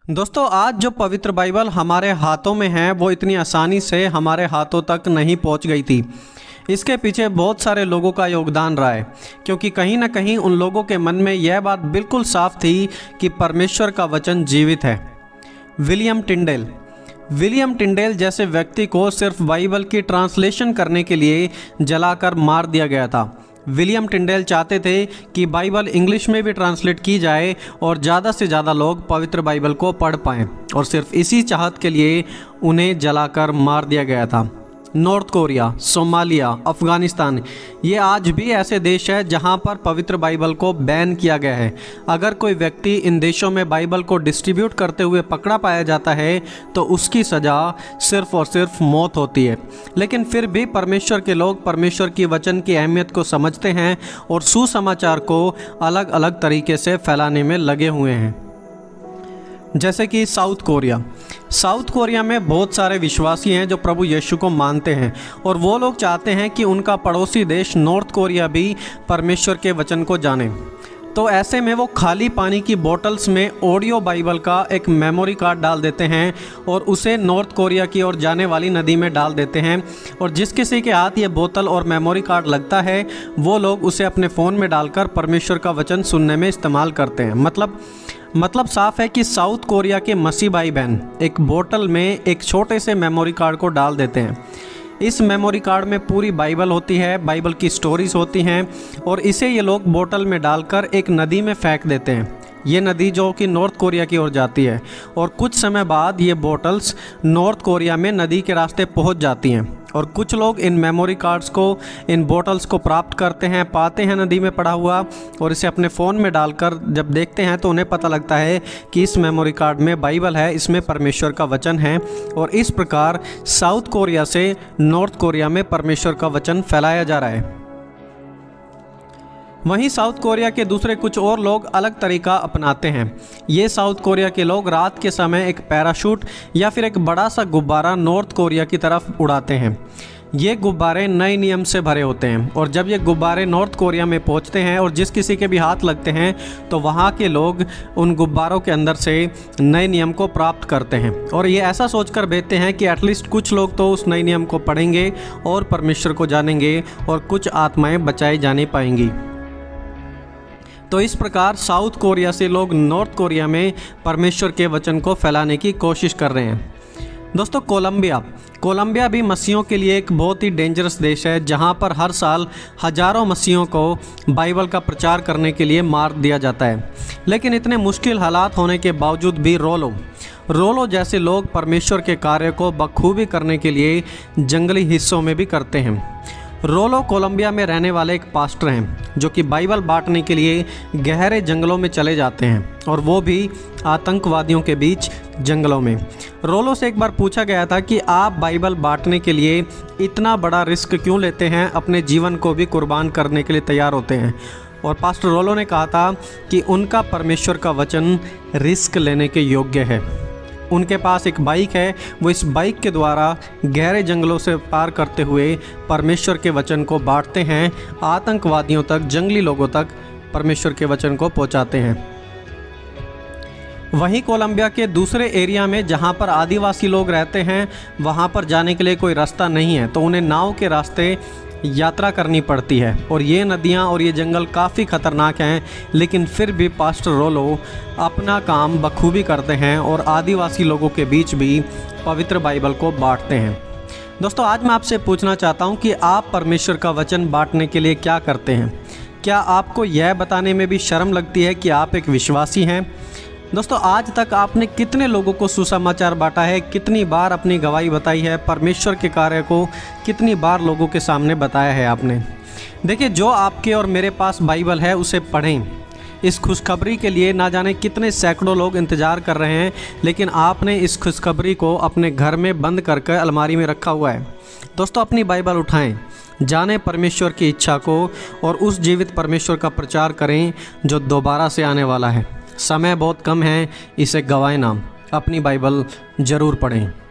दोस्तों, आज जो पवित्र बाइबल हमारे हाथों में है वो इतनी आसानी से हमारे हाथों तक नहीं पहुंच गई थी। इसके पीछे बहुत सारे लोगों का योगदान रहा है, क्योंकि कहीं ना कहीं उन लोगों के मन में यह बात बिल्कुल साफ थी कि परमेश्वर का वचन जीवित है। विलियम टिंडेल जैसे व्यक्ति को सिर्फ बाइबल की ट्रांसलेशन करने के लिए जलाकर मार दिया गया था। विलियम टिंडेल चाहते थे कि बाइबल इंग्लिश में भी ट्रांसलेट की जाए और ज़्यादा से ज़्यादा लोग पवित्र बाइबल को पढ़ पाएँ, और सिर्फ इसी चाहत के लिए उन्हें जलाकर मार दिया गया था। नॉर्थ कोरिया, सोमालिया, अफ़गानिस्तान, ये आज भी ऐसे देश है जहां पर पवित्र बाइबल को बैन किया गया है। अगर कोई व्यक्ति इन देशों में बाइबल को डिस्ट्रीब्यूट करते हुए पकड़ा पाया जाता है तो उसकी सज़ा सिर्फ़ और सिर्फ मौत होती है। लेकिन फिर भी परमेश्वर के लोग परमेश्वर की वचन की अहमियत को समझते हैं और सुसमाचार को अलग अलग तरीके से फैलाने में लगे हुए हैं। जैसे कि साउथ कोरिया में बहुत सारे विश्वासी हैं जो प्रभु यीशु को मानते हैं, और वो लोग चाहते हैं कि उनका पड़ोसी देश नॉर्थ कोरिया भी परमेश्वर के वचन को जाने। तो ऐसे में वो खाली पानी की बोतल्स में ऑडियो बाइबल का एक मेमोरी कार्ड डाल देते हैं और उसे नॉर्थ कोरिया की ओर जाने वाली नदी में डाल देते हैं, और जिस किसी के हाथ ये बोतल और मेमोरी कार्ड लगता है वो लोग उसे अपने फ़ोन में डालकर परमेश्वर का वचन सुनने में इस्तेमाल करते हैं। मतलब साफ है कि साउथ कोरिया के मसीह भाई बहन एक बोतल में एक छोटे से मेमोरी कार्ड को डाल देते हैं। इस मेमोरी कार्ड में पूरी बाइबल होती है, बाइबल की स्टोरीज होती हैं, और इसे ये लोग बोतल में डालकर एक नदी में फेंक देते हैं। ये नदी जो कि नॉर्थ कोरिया की ओर जाती है, और कुछ समय बाद ये बोतल्स नॉर्थ कोरिया में नदी के रास्ते पहुंच जाती हैं, और कुछ लोग इन मेमोरी कार्ड्स को, इन बोतल्स को प्राप्त करते हैं, पाते हैं नदी में पड़ा हुआ, और इसे अपने फ़ोन में डालकर जब देखते हैं तो उन्हें पता लगता है कि इस मेमोरी कार्ड में बाइबल है, इसमें परमेश्वर का वचन है। और इस प्रकार साउथ कोरिया से नॉर्थ कोरिया में परमेश्वर का वचन फैलाया जा रहा है। वहीं साउथ कोरिया के दूसरे कुछ और लोग अलग तरीका अपनाते हैं। ये साउथ कोरिया के लोग रात के समय एक पैराशूट या फिर एक बड़ा सा गुब्बारा नॉर्थ कोरिया की तरफ उड़ाते हैं। ये गुब्बारे नए नियम से भरे होते हैं, और जब ये गुब्बारे नॉर्थ कोरिया में पहुंचते हैं और जिस किसी के भी हाथ लगते हैं तो वहाँ के लोग उन गुब्बारों के अंदर से नए नियम को प्राप्त करते हैं, और ये ऐसा सोचकर भेजते हैं कि एटलीस्ट कुछ लोग तो उस नए नियम को पढ़ेंगे और परमेश्वर को जानेंगे, और कुछ आत्माएँ बचाई जाने पाएंगी। तो इस प्रकार साउथ कोरिया से लोग नॉर्थ कोरिया में परमेश्वर के वचन को फैलाने की कोशिश कर रहे हैं। दोस्तों, कोलंबिया भी मसीहों के लिए एक बहुत ही डेंजरस देश है, जहां पर हर साल हजारों मसीहों को बाइबल का प्रचार करने के लिए मार दिया जाता है। लेकिन इतने मुश्किल हालात होने के बावजूद भी रोलो जैसे लोग परमेश्वर के कार्य को बखूबी करने के लिए जंगली हिस्सों में भी करते हैं। रोलो कोलंबिया में रहने वाले एक पास्टर हैं जो कि बाइबल बांटने के लिए गहरे जंगलों में चले जाते हैं, और वो भी आतंकवादियों के बीच जंगलों में। रोलो से एक बार पूछा गया था कि आप बाइबल बांटने के लिए इतना बड़ा रिस्क क्यों लेते हैं, अपने जीवन को भी कुर्बान करने के लिए तैयार होते हैं। और पास्टर रोलो ने कहा था कि उनका परमेश्वर का वचन रिस्क लेने के योग्य है। उनके पास एक बाइक है, वो इस बाइक के द्वारा गहरे जंगलों से पार करते हुए परमेश्वर के वचन को बांटते हैं, आतंकवादियों तक, जंगली लोगों तक परमेश्वर के वचन को पहुंचाते हैं। वहीं कोलंबिया के दूसरे एरिया में जहां पर आदिवासी लोग रहते हैं, वहां पर जाने के लिए कोई रास्ता नहीं है, तो उन्हें नाव के रास्ते यात्रा करनी पड़ती है, और ये नदियाँ और ये जंगल काफ़ी ख़तरनाक हैं। लेकिन फिर भी पास्टर रोलो अपना काम बखूबी करते हैं और आदिवासी लोगों के बीच भी पवित्र बाइबल को बांटते हैं। दोस्तों, आज मैं आपसे पूछना चाहता हूँ कि आप परमेश्वर का वचन बांटने के लिए क्या करते हैं? क्या आपको यह बताने में भी शर्म लगती है कि आप एक विश्वासी हैं? दोस्तों, आज तक आपने कितने लोगों को सुसमाचार बांटा है? कितनी बार अपनी गवाही बताई है? परमेश्वर के कार्य को कितनी बार लोगों के सामने बताया है आपने? देखिए, जो आपके और मेरे पास बाइबल है उसे पढ़ें। इस खुशखबरी के लिए ना जाने कितने सैकड़ों लोग इंतज़ार कर रहे हैं, लेकिन आपने इस खुशखबरी को अपने घर में बंद करके अलमारी में रखा हुआ है। दोस्तों, अपनी बाइबल उठाएं, जानें परमेश्वर की इच्छा को, और उस जीवित परमेश्वर का प्रचार करें जो दोबारा से आने वाला है। समय बहुत कम है, इसे गंवाएं ना। अपनी बाइबल ज़रूर पढ़ें।